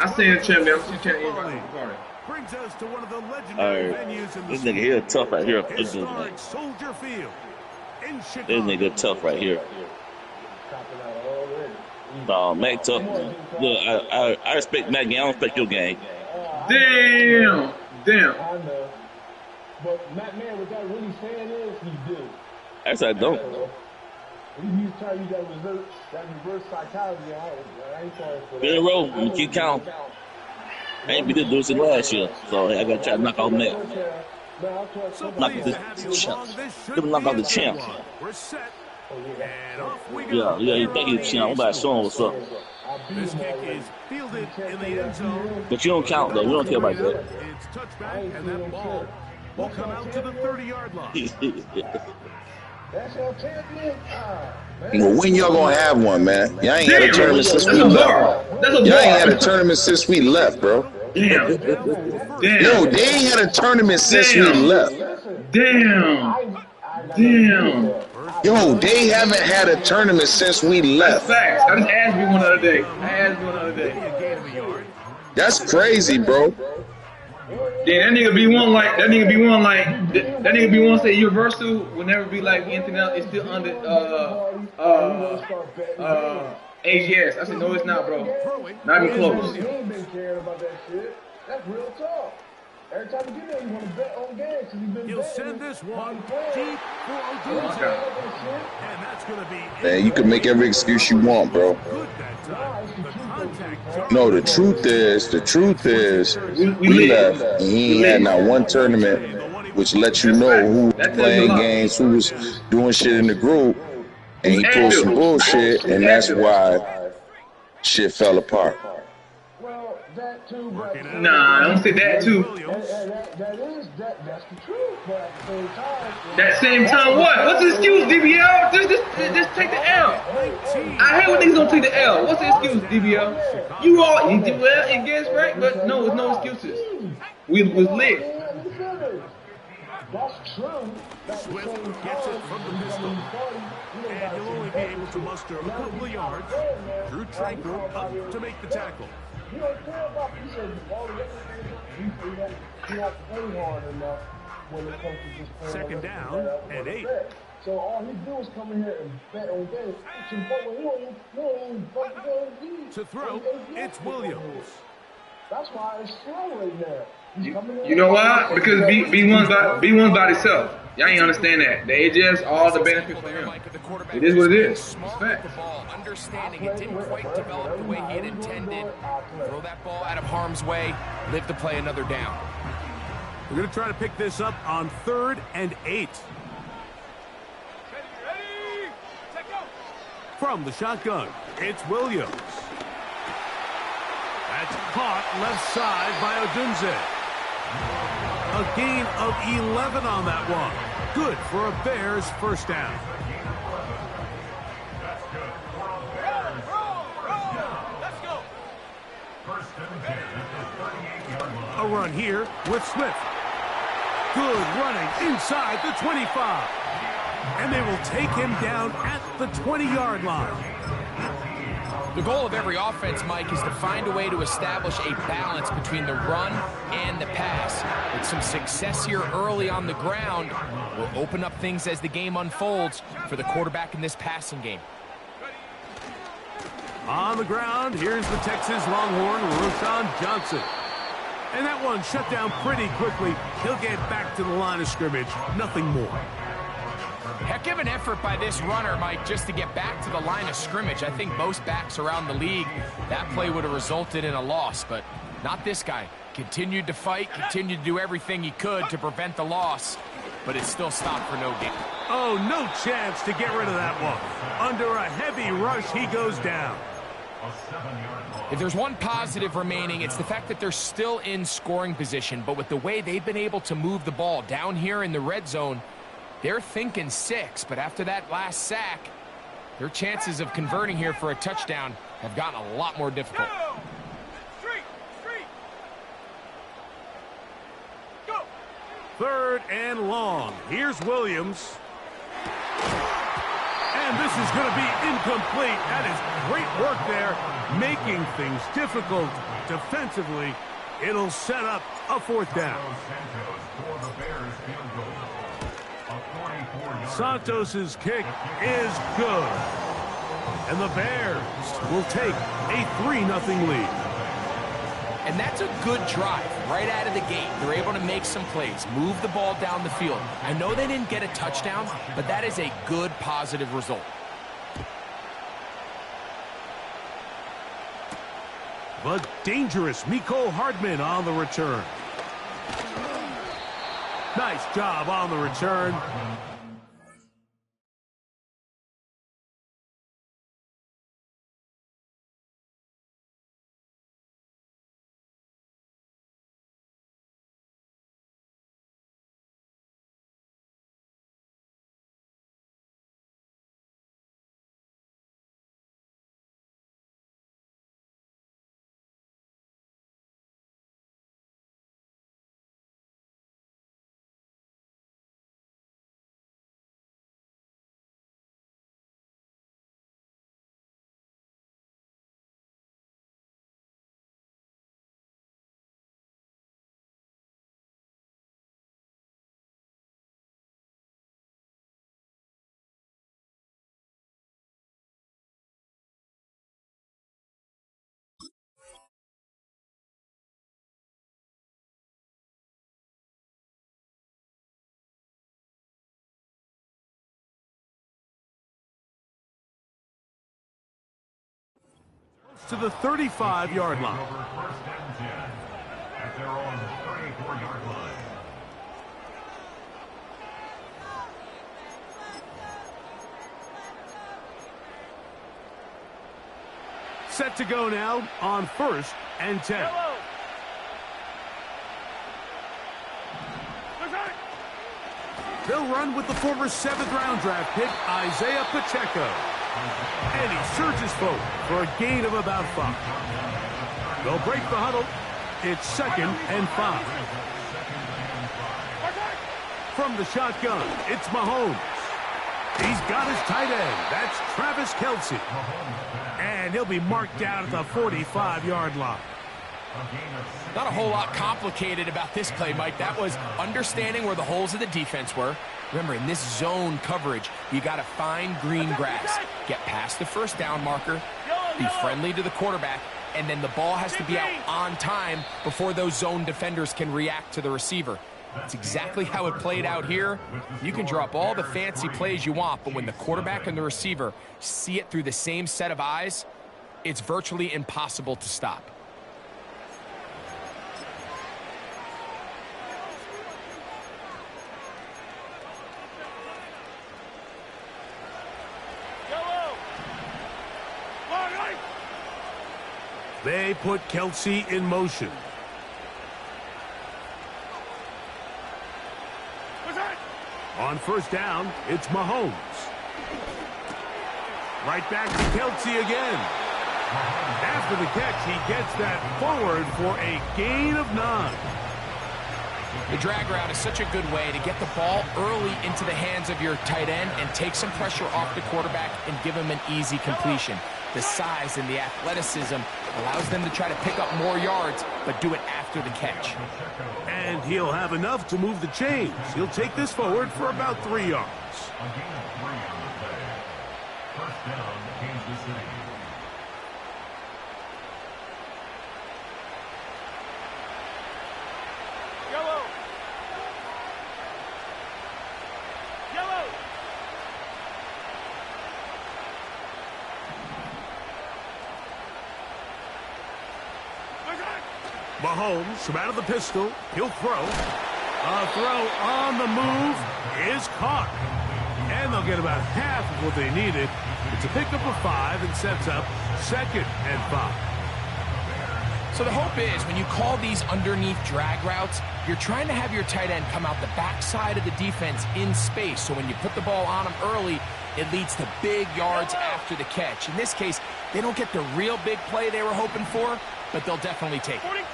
I seen the champ, man. I'm just trying to invite party. Brings us to one of the legendary venues in the this nigga here tough right here. historic Soldier Field in Chicago. This nigga tough right here. No, Mack tough. Look, I respect Mack. I don't respect your game. Damn. I know. But Mack Med, what that really saying is he do. Actually, I don't. He's telling you that reverse psychology. I ain't trying to. In a row, you keep count. I ain't be good doing it last year, so I gotta try to knock off Mack. Knock off the champ. We're set. Yeah, you think he's champ. I'm about to show him what's up. This kick is fielded in the end zone. But you don't count though. We don't care about that. It's touchback, and that ball will come out to the 30-yard line. That's your champion. Well, when y'all gonna have one, man? Y'all ain't had a tournament since we That's a left. bar. That's a Y'all bar. ain't had a tournament since we left, bro. Damn. Yo, they ain't had a tournament since we left. Damn. Yo, they haven't had a tournament since we left. Facts. I just asked me one the other day. That's crazy, bro. Yeah, that nigga be one like that nigga be one say universal will never be like anything else. It's still under AGS. I said no, it's not, bro. Not even close. He ain't been caring about that shit. That's real talk. Every time you get there, you want to bet on games because you've been. He'll send this one deep for Odunze. And that's going to be. Man, you can make every excuse you want, bro. No, the truth is, we left and he ain't had not one tournament, which lets you know who was playing games, who was doing shit in the group, and he pulled some bullshit, and that's why shit fell apart. Well, that too, but Nah, I don't say that too. That's the truth, but at the same time. That same time, what? What's the excuse, DBL? Just take the L. I hate when niggas don't take the L. What's the excuse, DBL? You did well, I guess, right? But no, it's no excuses. We was lit. That's true. Swift gets it from the pistol. And he'll only be able to muster a couple of yards. Drew Tranquil up to make the tackle. You don't care about you said all the other things. You have to play hard enough when it comes to just playing. Second down and 8. So all he do is come in here and bet on games. To throw, it's Williams. That's why it's slow right now. You know why? Because B1's by itself. Y'all ain't understand that. The AJS, all the benefits for him. It is what it is. It's fact. Understanding it didn't quite develop the way he had intended. Throw that ball out of harm's way. Live to play another down. We're going to try to pick this up on 3rd and 8. From the shotgun, it's Williams. That's caught left side by Odunze. A gain of 11 on that one. Good for a Bears first down. A run here with Smith. Good running inside the 25. And they will take him down at the 20-yard line. The goal of every offense, Mike, is to find a way to establish a balance between the run and the pass. With some success here early on the ground, will open up things as the game unfolds for the quarterback in this passing game. On the ground, here's the Texas Longhorn, Roschon Johnson. And that one shut down pretty quickly. He'll get back to the line of scrimmage. Nothing more. Heck of an effort by this runner, Mike, just to get back to the line of scrimmage. I think most backs around the league, that play would have resulted in a loss, but not this guy. Continued to fight, continued to do everything he could to prevent the loss, but it still stopped for no gain. Oh, no chance to get rid of that one. Under a heavy rush, he goes down. If there's one positive remaining, it's the fact that they're still in scoring position, but with the way they've been able to move the ball down here in the red zone, they're thinking 6, but after that last sack, their chances of converting here for a touchdown have gotten a lot more difficult. Go. 3rd and long. Here's Williams. And this is going to be incomplete. That is great work there, making things difficult defensively. It'll set up a 4th down. Santos' kick is good. And the Bears will take a 3-0 lead. And that's a good drive right out of the gate. They're able to make some plays, move the ball down the field. I know they didn't get a touchdown, but that is a good, positive result. But dangerous Mecole Hardman on the return. Nice job on the return. To the 35-yard line. At their own 34-yard line. Set to go now on 1st and 10. They'll run with the former 7th-round draft pick, Isaiah Pacheco. And he surges forward for a gain of about 5. They'll break the huddle. It's 2nd and 5. From the shotgun, it's Mahomes. He's got his tight end. That's Travis Kelce. And he'll be marked down at the 45-yard line. Not a whole lot complicated about this play, Mike. That was understanding where the holes of the defense were. Remember, in this zone coverage, you got to find green grass. Get past the 1st down marker, be friendly to the quarterback, and then the ball has to be out on time before those zone defenders can react to the receiver. That's exactly how it played out here. You can drop all the fancy plays you want, but when the quarterback and the receiver see it through the same set of eyes, it's virtually impossible to stop. They put Kelce in motion. On 1st down, it's Mahomes. Right back to Kelce again. After the catch, he gets that forward for a gain of 9. The drag route is such a good way to get the ball early into the hands of your tight end and take some pressure off the quarterback and give him an easy completion. The size and the athleticism allows them to try to pick up more yards, but do it after the catch. And he'll have enough to move the chains. He'll take this forward for about 3 yards. First down, Kansas City. Mahomes from out of the pistol. He'll throw. A throw on the move is caught. And they'll get about half of what they needed. It's a pickup of 5 and sets up 2nd and 5. So the hope is when you call these underneath drag routes, you're trying to have your tight end come out the backside of the defense in space. So when you put the ball on him early, it leads to big yards after the catch. In this case, they don't get the real big play they were hoping for, but they'll definitely take it. 43,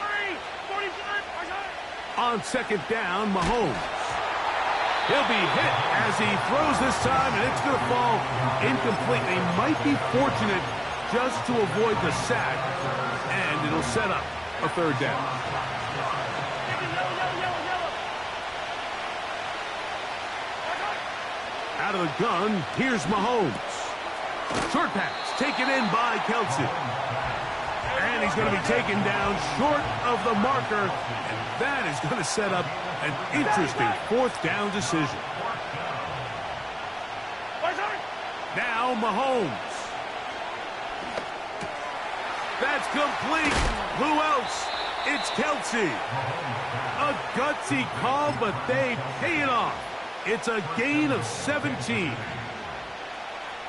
45, on 2nd down, Mahomes. He'll be hit as he throws this time, and it's going to fall incomplete. They might be fortunate just to avoid the sack, and it'll set up a third down. Out of the gun, here's Mahomes. Short pass taken in by Kelsey. And he's going to be taken down short of the marker, and that is going to set up an interesting fourth down decision. Now Mahomes. That's complete. Who else? It's Kelsey. A gutsy call, but they pay it off. It's a gain of 17.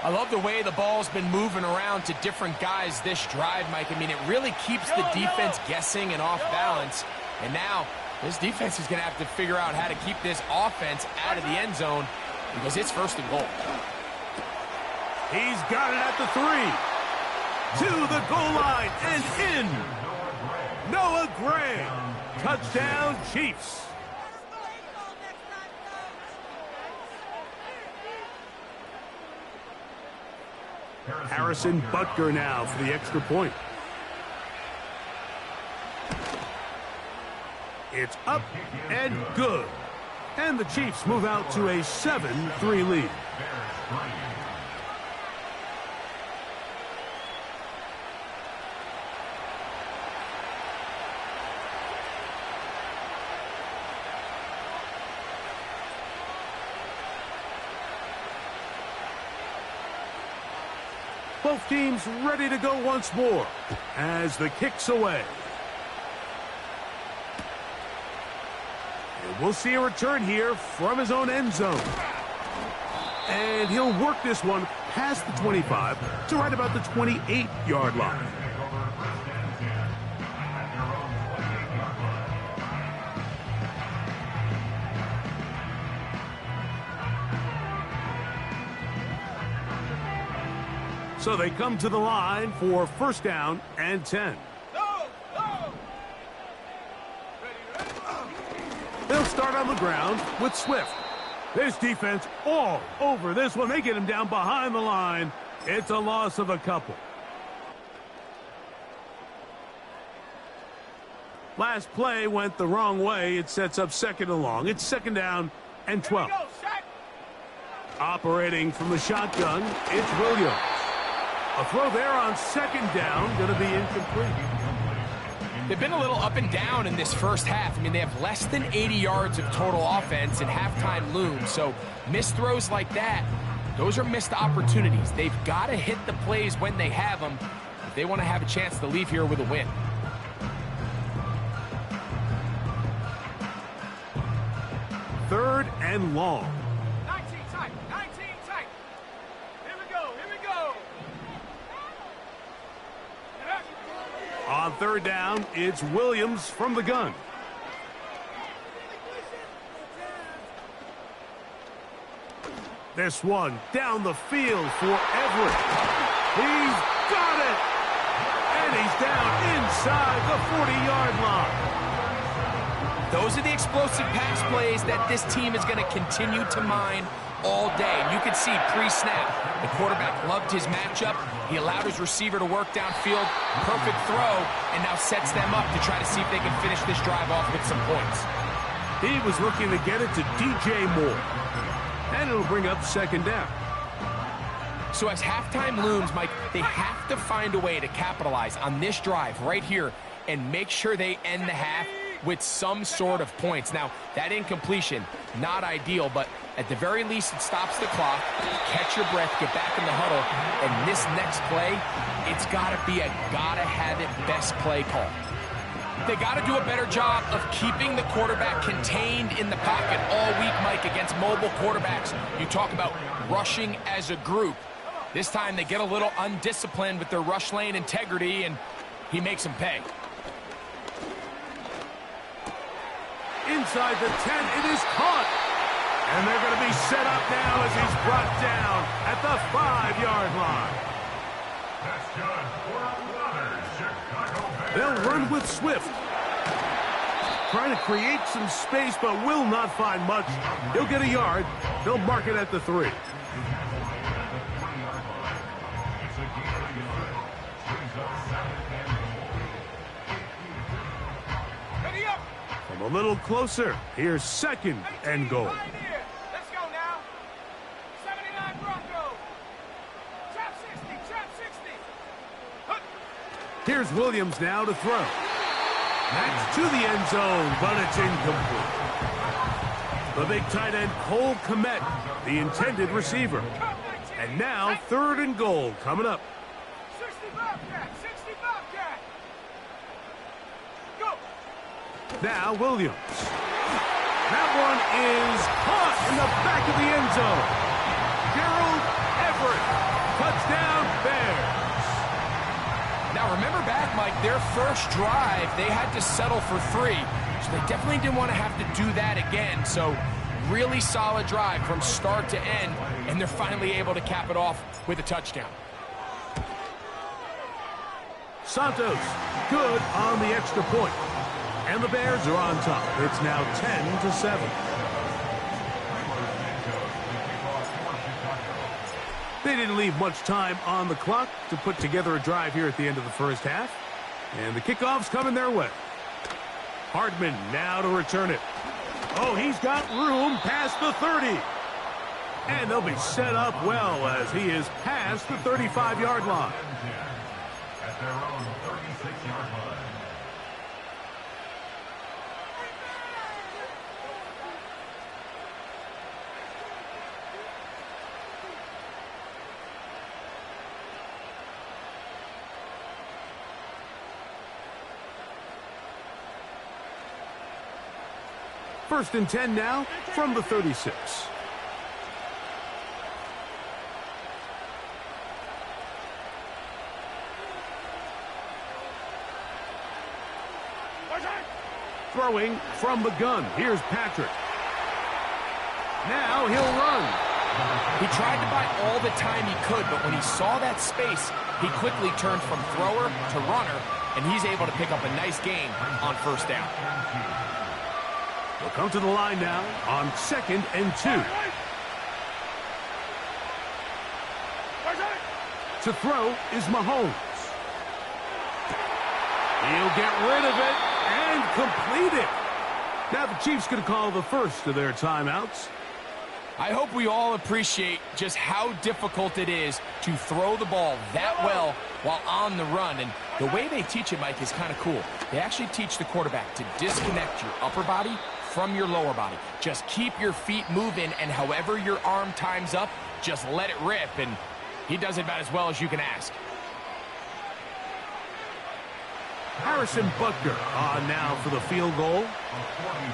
I love the way the ball's been moving around to different guys this drive, Mike. I mean, it really keeps the defense guessing and off balance. And now this defense is going to have to figure out how to keep this offense out of the end zone because it's first and goal. He's got it at the 3. To the goal line and in. Noah Gray. Touchdown, Chiefs. Harrison Butker now for the extra point. It's up and good. And the Chiefs move out to a 7-3 lead. Both teams ready to go once more as the kick's away. And we'll see a return here from his own end zone. And he'll work this one past the 25 to right about the 28-yard line. So they come to the line for first down and 10. They'll start on the ground with Swift. This defense all over this one. They get him down behind the line. It's a loss of a couple. Last play went the wrong way. It sets up second and long. It's second down and 12. Operating from the shotgun, it's Williams. A throw there on second down, going to be incomplete. They've been a little up and down in this first half. I mean, they have less than 80 yards of total offense and halftime looms. So missed throws like that, those are missed opportunities. They've got to hit the plays when they have them if they want to have a chance to leave here with a win. Third and long. On third down, it's Williams from the gun. This one down the field for Everett. He's got it! And he's down inside the 40-yard line. Those are the explosive pass plays that this team is going to continue to mine all day. And you can see pre-snap, the quarterback loved his matchup. He allowed his receiver to work downfield. Perfect throw, and now sets them up to try to see if they can finish this drive off with some points. He was looking to get it to DJ Moore. And it'll bring up second down. So as halftime looms, Mike, they have to find a way to capitalize on this drive right here and make sure they end the half with some sort of points. Now, that incompletion, not ideal, but at the very least, it stops the clock. Catch your breath, get back in the huddle, and this next play, it's got to be a gotta-have-it best play call. They got to do a better job of keeping the quarterback contained in the pocket all week, Mike, against mobile quarterbacks. You talk about rushing as a group. This time, they get a little undisciplined with their rush lane integrity, and he makes them pay. Inside the 10, it is caught. And they're going to be set up now as he's brought down at the 5-yard line. They'll run with Swift. Trying to create some space, but will not find much. He'll get a yard. He'll mark it at the 3. From a little closer, here's 2nd and goal. Let's go now. 79 Bronco. Trap 60, trap 60. Here's Williams now to throw. That's to the end zone, but it's incomplete. The big tight end, Cole Kmet, the intended receiver. And now 3rd and goal coming up. 60 Bobcat, 60 Bobcat. Go. Now Williams. That one is caught in the back of the end zone. Gerald Everett. Touchdown Bears. Now, remember back, Mike, their first drive, they had to settle for 3. So they definitely didn't want to have to do that again. So really solid drive from start to end, and they're finally able to cap it off with a touchdown. Santos, good on the extra point. And the Bears are on top. It's now 10-7. They didn't leave much time on the clock to put together a drive here at the end of the first half. And the kickoff's coming their way. Hardman now to return it. Oh, he's got room past the 30. And they'll be set up well as he is past the 35-yard line. At their own 36-yard line. First and 10 now from the 36. Throwing from the gun. Here's Patrick. Now he'll run. He tried to buy all the time he could, but when he saw that space, he quickly turned from thrower to runner, and he's able to pick up a nice gain on first down. They'll come to the line now on 2nd and 2. To throw is Mahomes. He'll get rid of it and complete it. Now the Chiefs going to call the first of their timeouts. I hope we all appreciate just how difficult it is to throw the ball that well while on the run. And the way they teach it, Mike, is kind of cool. They actually teach the quarterback to disconnect your upper body from your lower body. Just keep your feet moving, and however your arm times up, just let it rip. And he does it about as well as you can ask. Harrison Butker on now for the field goal.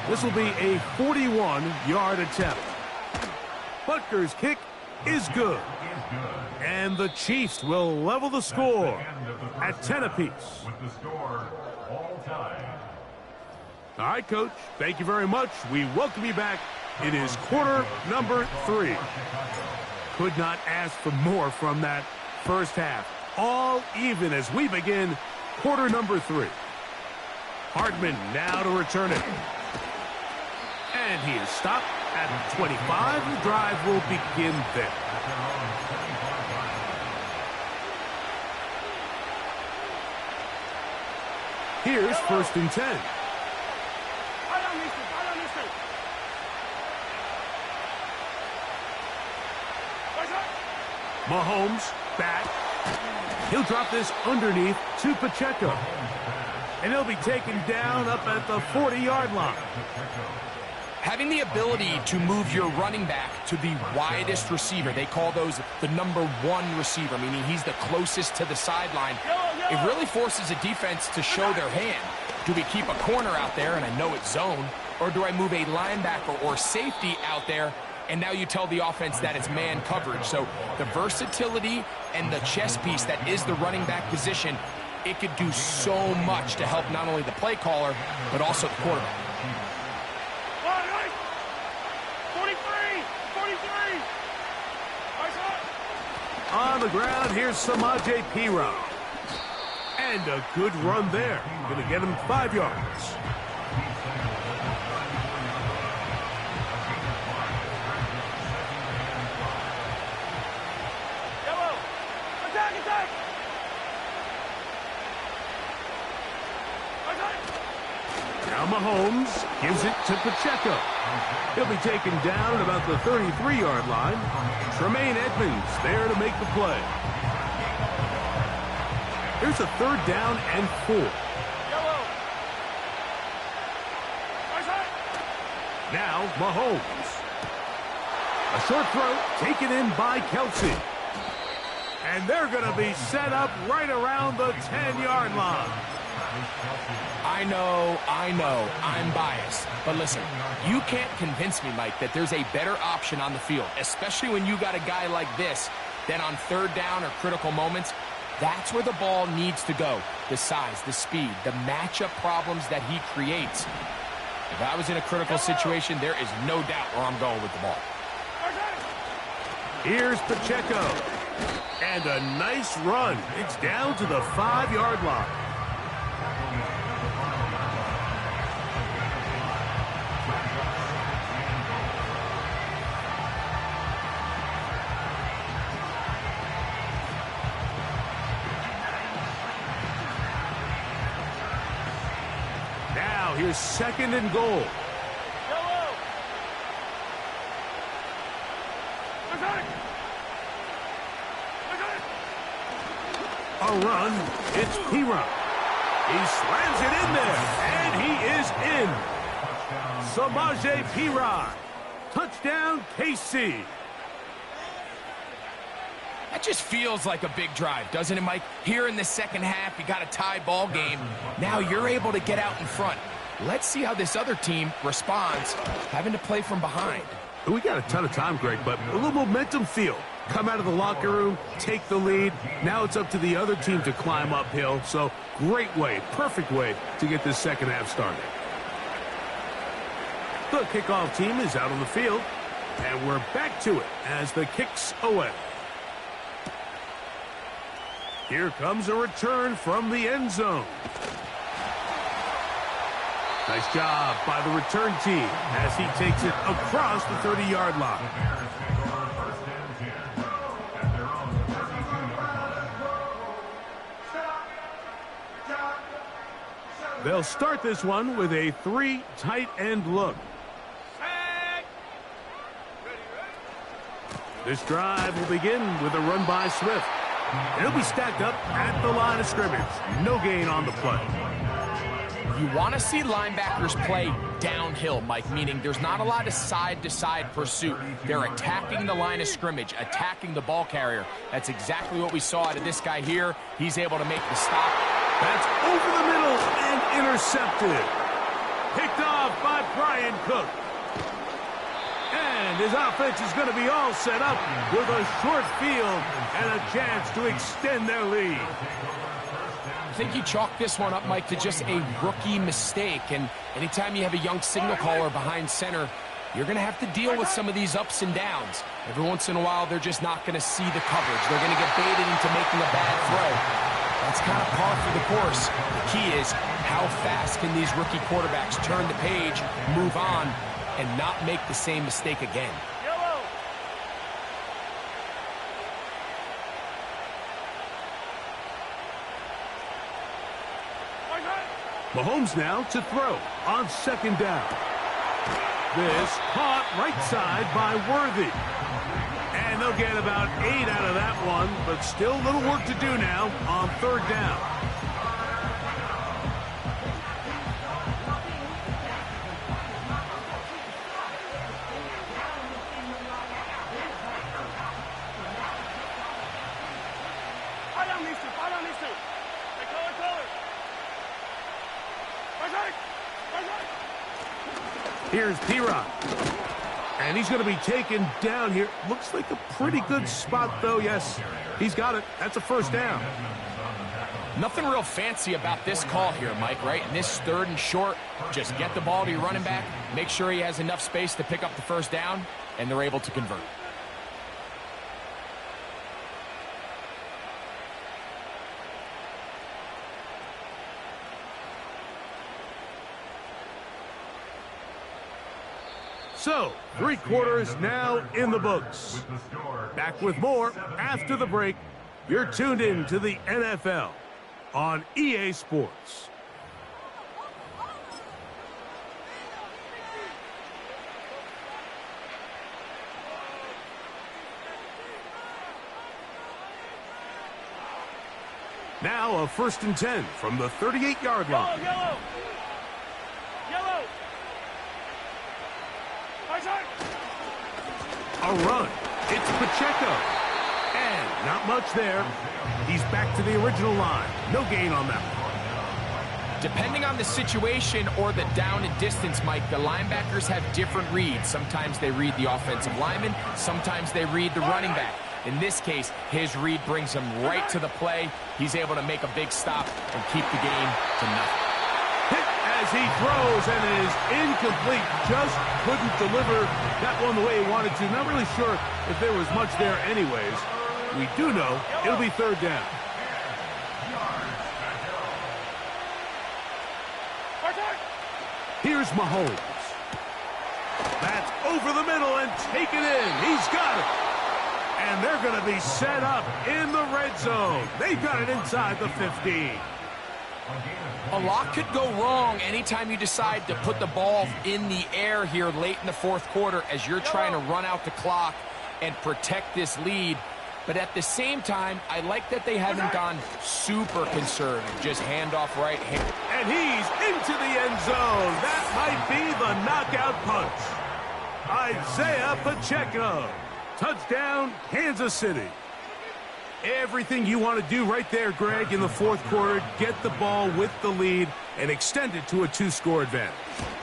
This will be a 41-yard attempt. Butker's kick is good. And the Chiefs will level the score at 10 apiece. With the score all time. All right, Coach, thank you very much. We welcome you back. It is quarter number 3. Could not ask for more from that first half. All even as we begin quarter number 3. Hardman now to return it. And he is stopped at 25. The drive will begin there. Here's 1st and 10. Mahomes back. He'll drop this underneath to Pacheco. And he'll be taken down up at the 40-yard line. Having the ability to move your running back to the widest receiver, they call those the number 1 receiver, meaning he's the closest to the sideline. It really forces a defense to show their hand. Do we keep a corner out there, and I know it's zone, or do I move a linebacker or safety out there, and now you tell the offense that it's man coverage? So the versatility and the chess piece that is the running back position, it could do so much to help not only the play caller, but also the quarterback. 43! On the ground, here's Samaje Perine. And a good run there. Going to get him 5 yards. Now Mahomes gives it to Pacheco. He'll be taken down at about the 33-yard line. Tremaine Edmonds there to make the play. Here's a 3rd down and 4. Now Mahomes. A short throw taken in by Kelsey. And they're going to be set up right around the 10-yard line. I know, I'm biased. But listen, you can't convince me, Mike, that there's a better option on the field, especially when you got a guy like this, that on 3rd down or critical moments, that's where the ball needs to go. The size, the speed, the matchup problems that he creates. If I was in a critical situation, there is no doubt where I'm going with the ball. Here's Pacheco. And a nice run. It's down to the 5-yard line. Now here's 2nd and goal. A run, it's P-Run. He slams it in there, and he is in. Samaje P-Run. Touchdown, KC. That just feels like a big drive, doesn't it, Mike? Here in the second half, you got a tie ball game. Now you're able to get out in front. Let's see how this other team responds, having to play from behind. We got a ton of time, Greg, but a little momentum feel. Come out of the locker room, take the lead. Now it's up to the other team to climb uphill. So great way, perfect way to get this second half started. The kickoff team is out on the field, and we're back to it as the kick's away. Here comes a return from the end zone. Nice job by the return team as he takes it across the 30-yard line. They'll start this one with a 3 tight end look. This drive will begin with a run by Swift. And he'll be stacked up at the line of scrimmage. No gain on the play. You want to see linebackers play downhill, Mike, meaning there's not a lot of side-to-side pursuit. They're attacking the line of scrimmage, attacking the ball carrier. That's exactly what we saw out of this guy here. He's able to make the stop. That's over the middle and intercepted. Picked off by Brian Cook. And his offense is going to be all set up with a short field and a chance to extend their lead. I think you chalk this one up, Mike, to just a rookie mistake. And anytime you have a young signal caller behind center, you're going to have to deal with some of these ups and downs. Every once in a while, they're just not going to see the coverage. They're going to get baited into making a bad throw. That's kind of par for the course. The key is how fast can these rookie quarterbacks turn the page, move on, and not make the same mistake again. Mahomes now to throw on 2nd down. This caught right side by Worthy. And they'll get about 8 out of that one, but still a little work to do now on 3rd down. Here's P-Rod. And he's going to be taken down here. Looks like a pretty good spot, though. Yes, he's got it. That's a 1st down. Nothing real fancy about this call here, Mike, right? In this 3rd and short, just get the ball to your running back, make sure he has enough space to pick up the 1st down, and they're able to convert. So, 3 quarters now in the books. Back with more after the break. You're tuned in to the NFL on EA Sports. Now a 1st and 10 from the 38-yard line. Yellow! Yellow! A run. It's Pacheco. And not much there. He's back to the original line. No gain on that one. Depending on the situation or the down and distance, Mike, the linebackers have different reads. Sometimes they read the offensive lineman. Sometimes they read the running back. In this case, his read brings him right to the play. He's able to make a big stop and keep the game to nothing. Hit as he throws, and it is incomplete. Just couldn't deliver that one the way he wanted to. Not really sure if there was much there anyways. We do know it'll be 3rd down. Here's Mahomes. That's over the middle and taken in. He's got it. And they're going to be set up in the red zone. They've got it inside the 15. A lot could go wrong anytime you decide to put the ball in the air here late in the 4th quarter as you're trying to run out the clock and protect this lead. But at the same time, I like that they haven't gone super conservative. Just hand off right hand. And he's into the end zone. That might be the knockout punch. Isaiah Pacheco. Touchdown, Kansas City. Everything you want to do right there, Greg, in the 4th quarter. Get the ball with the lead and extend it to a 2-score advantage.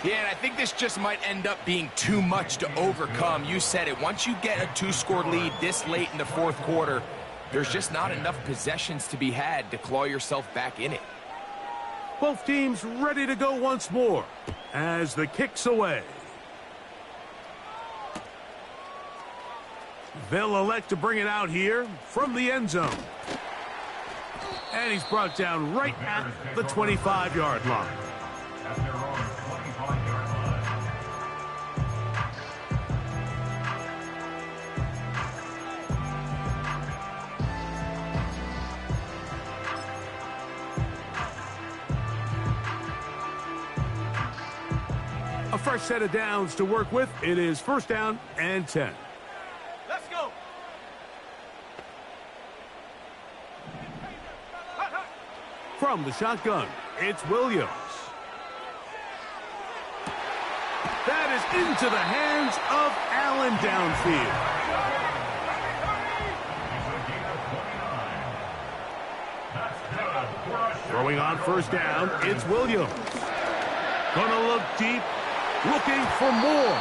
Yeah, and I think this just might end up being too much to overcome. You said it. Once you get a 2-score lead this late in the 4th quarter, there's just not enough possessions to be had to claw yourself back in it. Both teams ready to go once more as the kick's away. They'll elect to bring it out here from the end zone. And he's brought down right at the 25-yard line. At their own 25-yard line. A fresh set of downs to work with. It is 1st down and 10. Let's go! From the shotgun, it's Williams. That is into the hands of Allen downfield. Throwing on 1st down, it's Williams. Gonna look deep, looking for more.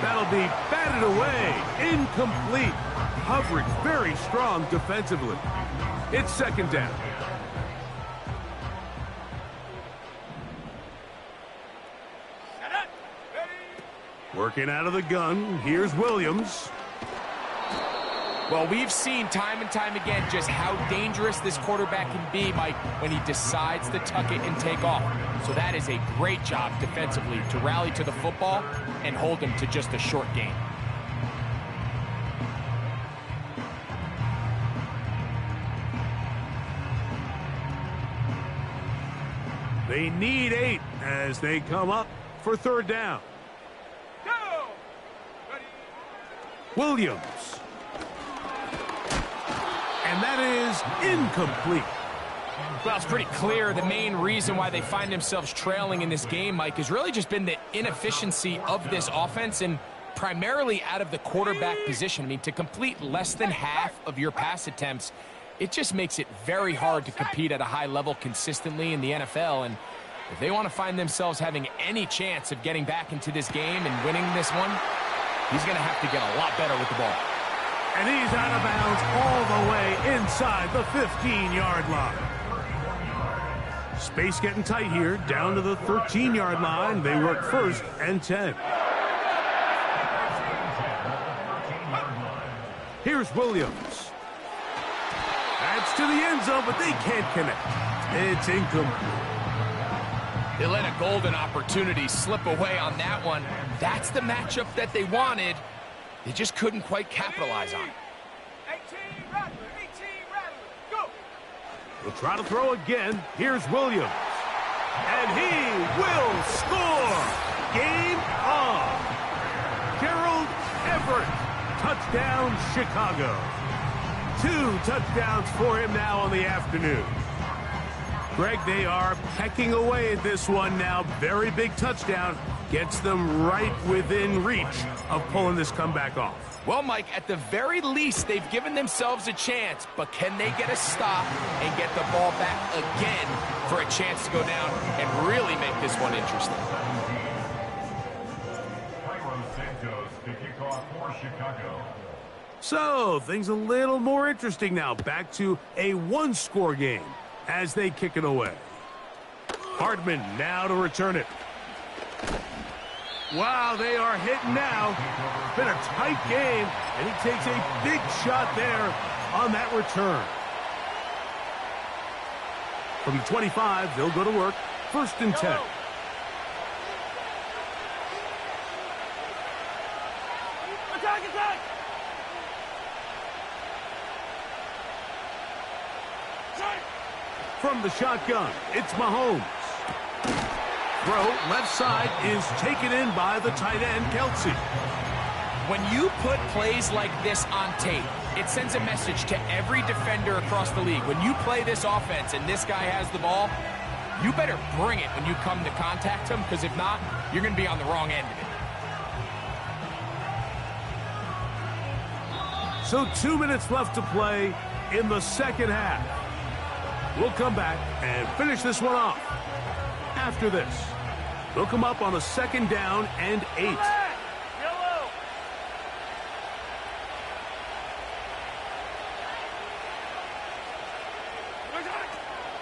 That'll be batted away, incomplete. Coverage very strong defensively. It's 2nd down. Working out of the gun, here's Williams. Well, we've seen time and time again just how dangerous this quarterback can be, Mike, when he decides to tuck it and take off. So that is a great job defensively to rally to the football and hold him to just a short gain. They need 8 as they come up for 3rd down. Go! Ready? Williams. And that is incomplete. Well, it's pretty clear the main reason why they find themselves trailing in this game, Mike, has really just been the inefficiency of this offense and primarily out of the quarterback position. I mean, to complete less than half of your pass attempts, it just makes it very hard to compete at a high level consistently in the NFL. And if they want to find themselves having any chance of getting back into this game and winning this one, he's going to have to get a lot better with the ball. And he's out of bounds all the way inside the 15-yard line. Space getting tight here, down to the 13-yard line. They work 1st and 10. Here's Williams. That's to the end zone, but they can't connect. It's incomplete. They let a golden opportunity slip away on that one. That's the matchup that they wanted. They just couldn't quite capitalize on it. 18 Rattler, go! We'll try to throw again. Here's Williams. And he will score! Game on! Gerald Everett. Touchdown, Chicago. 2 touchdowns for him now on the afternoon. Greg, they are pecking away at this one now. Very big touchdown. Gets them right within reach of pulling this comeback off. Well, Mike, at the very least, they've given themselves a chance, but can they get a stop and get the ball back again for a chance to go down and really make this one interesting? So, things a little more interesting now. Back to a one-score game as they kick it away. Hardman now to return it. Wow, they are hitting now. It's been a tight game, and he takes a big shot there on that return. From the 25, they'll go to work. 1st and 10. Attack, attack! From the shotgun, it's Mahomes. Throw, left side, is taken in by the tight end, Kelsey. When you put plays like this on tape, it sends a message to every defender across the league. When you play this offense and this guy has the ball, you better bring it when you come to contact him, because if not, you're going to be on the wrong end of it. So 2 minutes left to play in the second half. We'll come back and finish this one off. After this, they'll come up on a 2nd down and 8. Yellow!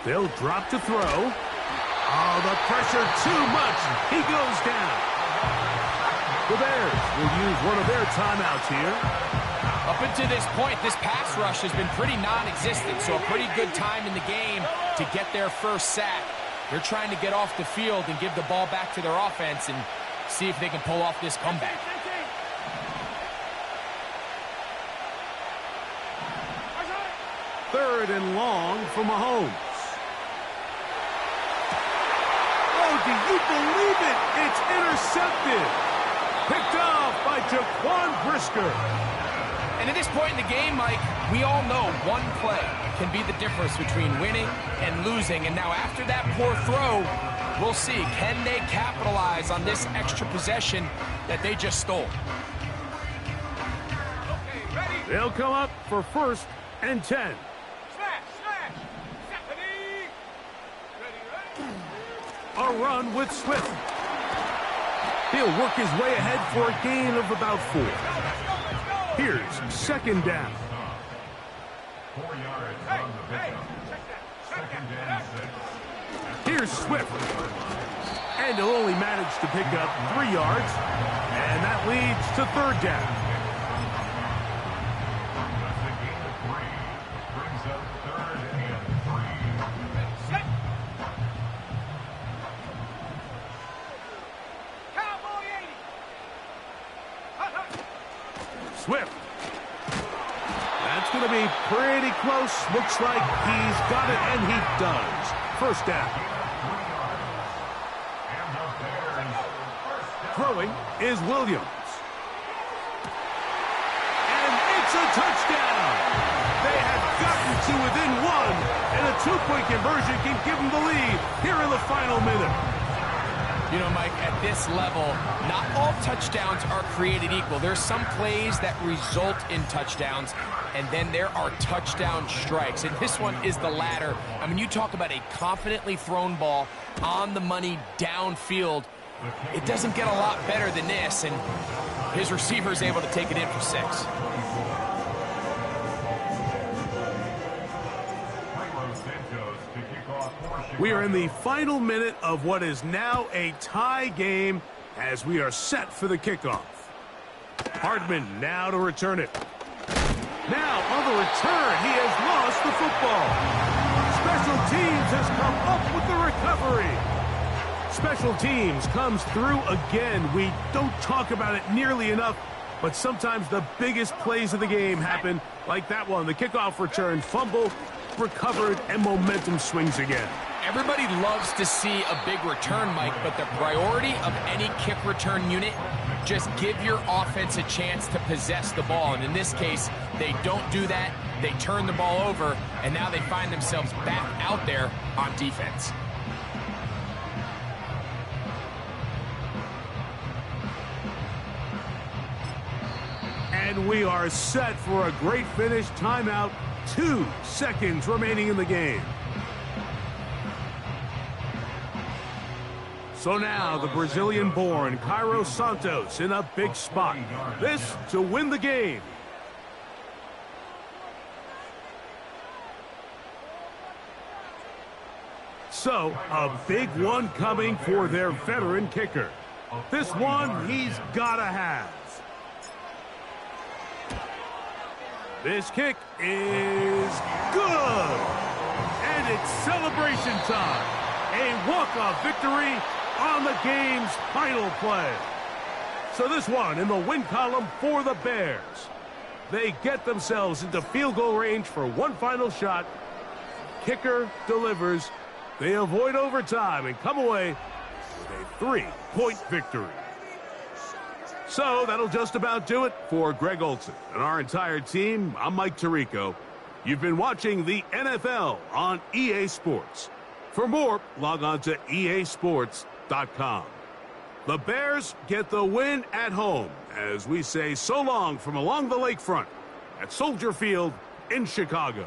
They'll drop to throw. Oh, the pressure too much. He goes down. The Bears will use one of their timeouts here. Up until this point, this pass rush has been pretty non-existent, so a pretty good time in the game to get their first sack. They're trying to get off the field and give the ball back to their offense and see if they can pull off this comeback. Third and long for Mahomes. Oh, do you believe it? It's intercepted. Picked off by Jaquan Brisker. And at this point in the game, Mike, we all know one play can be the difference between winning and losing. And now after that poor throw, we'll see. Can they capitalize on this extra possession that they just stole? Okay, ready? They'll come up for 1st and 10. Smash, smash! Ready? Ready, ready? A run with Swift. He'll work his way ahead for a gain of about 4. Here's 2nd down. 4 yards on the pickup. 2nd and 6. Here's Swift. And he'll only manage to pick up 3 yards. And that leads to 3rd down. That's a gain of 3. Brings up 3rd and 3. Set! Cowboy 80! Hut, hut! Swift. That's going to be pretty close. Looks like he's got it, and he does. 1st down. Throwing is Williams. And it's a touchdown. They have gotten to within 1, and a 2-point conversion can give them the lead here in the final minute. You know, Mike, at this level, not all touchdowns are created equal. There's some plays that result in touchdowns, and then there are touchdown strikes. And this one is the latter. I mean, you talk about a confidently thrown ball on the money downfield. It doesn't get a lot better than this, and his receiver is able to take it in for 6. We are in the final minute of what is now a tie game as we are set for the kickoff. Hardman now to return it. Now on the return, he has lost the football. Special teams has come up with the recovery. Special teams comes through again. We don't talk about it nearly enough, but sometimes the biggest plays of the game happen like that one. The kickoff return, fumble, recovered, and momentum swings again. Everybody loves to see a big return, Mike, but the priority of any kick return unit just give your offense a chance to possess the ball. And in this case, they don't do that. They turn the ball over, and now they find themselves back out there on defense. And we are set for a great finish. Timeout. 2 seconds remaining in the game. So now the Brazilian-born Cairo Santos in a big spot. This to win the game. So a big one coming for their veteran kicker. This one he's gotta have. This kick is good. And it's celebration time. A walk-off victory on the game's final play. So this one in the win column for the Bears. They get themselves into field goal range for one final shot. Kicker delivers. They avoid overtime and come away with a 3-point victory. So that'll just about do it for Greg Olsen and our entire team. I'm Mike Tirico. You've been watching the NFL on EA Sports. For more, log on to easports.com. The Bears get the win at home as we say so long from along the lakefront at Soldier Field in Chicago.